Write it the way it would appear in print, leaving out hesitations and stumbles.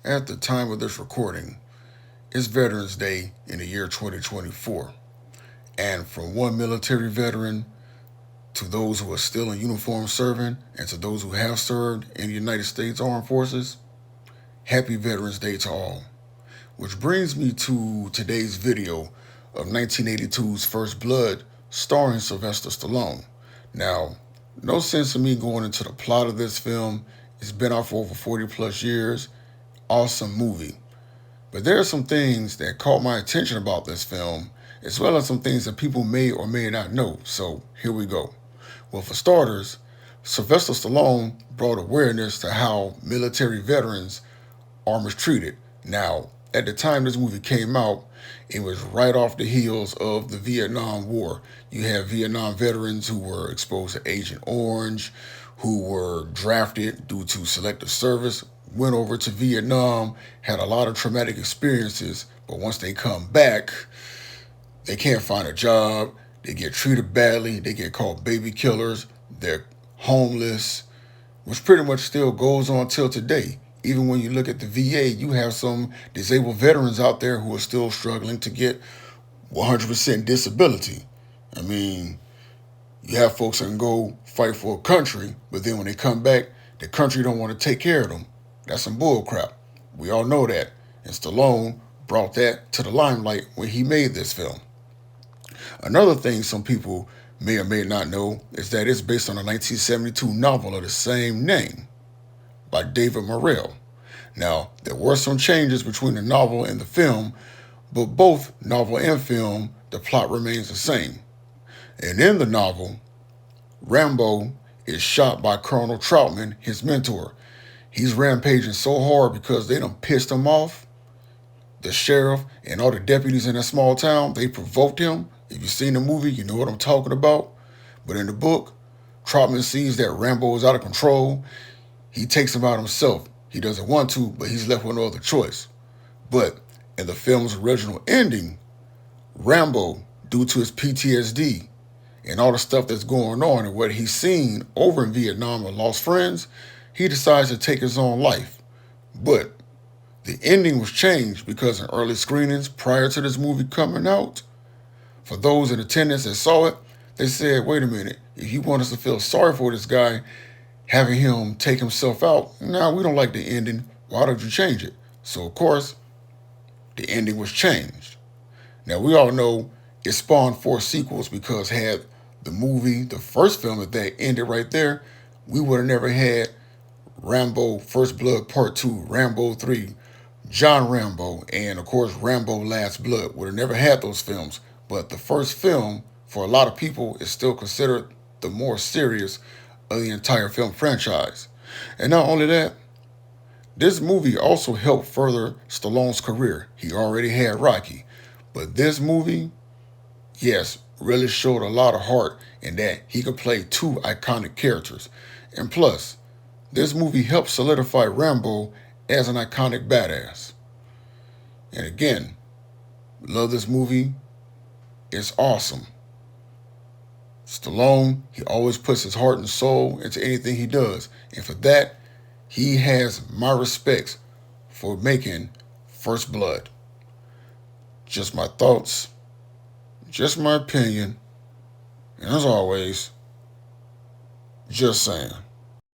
At the time of this recording, it's Veterans Day in the year 2024. And from one military veteran to those who are still in uniform serving and to those who have served in the United States Armed Forces, happy Veterans Day to all. Which brings me to today's video of 1982's First Blood starring Sylvester Stallone. Now, no sense in me going into the plot of this film. It's been out for over 40 plus years. Awesome movie. But there are some things that caught my attention about this film, as well as some things that people may or may not know. So here we go. Well, for starters, Sylvester Stallone brought awareness to how military veterans are mistreated. Now, at the time this movie came out, it was right off the heels of the Vietnam War. You have Vietnam veterans who were exposed to Agent Orange, who were drafted due to selective service, went over to Vietnam, had a lot of traumatic experiences, but once they come back, they can't find a job, they get treated badly, they get called baby killers, they're homeless, which pretty much still goes on till today. Even when you look at the VA, you have some disabled veterans out there who are still struggling to get 100% disability. I mean, you have folks that can go fight for a country, but then when they come back, the country don't want to take care of them. That's some bull crap. We all know that. And Stallone brought that to the limelight when he made this film. Another thing some people may or may not know is that it's based on a 1972 novel of the same name by David Morrell. Now, there were some changes between the novel and the film, but both novel and film, the plot remains the same. And in the novel, Rambo is shot by Colonel Troutman, his mentor. He's rampaging so hard because they done pissed him off. The sheriff and all the deputies in that small town, they provoked him. If you've seen the movie, you know what I'm talking about. But in the book, Troutman sees that Rambo is out of control. He takes him out himself. He doesn't want to, but he's left with no other choice. But in the film's original ending, Rambo, due to his PTSD and all the stuff that's going on and what he's seen over in Vietnam and lost friends, he decides to take his own life. But the ending was changed because in early screenings prior to this movie coming out, for those in attendance that saw it, they said, wait a minute, if you want us to feel sorry for this guy, having him take himself out, nah, we don't like the ending. Why don't you change it? So, of course, the ending was changed. Now, we all know it spawned 4 sequels because had the movie, the first film, if that ended right there, we would have never had Rambo First Blood Part 2, Rambo 3, John Rambo, and of course Rambo Last Blood. Would have never had those films. But the first film, for a lot of people, is still considered the more serious of the entire film franchise. And not only that, this movie also helped further Stallone's career. He already had Rocky. But this movie, yes, really showed a lot of heart in that he could play 2 iconic characters. And plus, this movie helped solidify Rambo as an iconic badass. And again, love this movie. It's awesome. Stallone, he always puts his heart and soul into anything he does. And for that, he has my respects for making First Blood. Just my thoughts, just my opinion, and as always, just saying.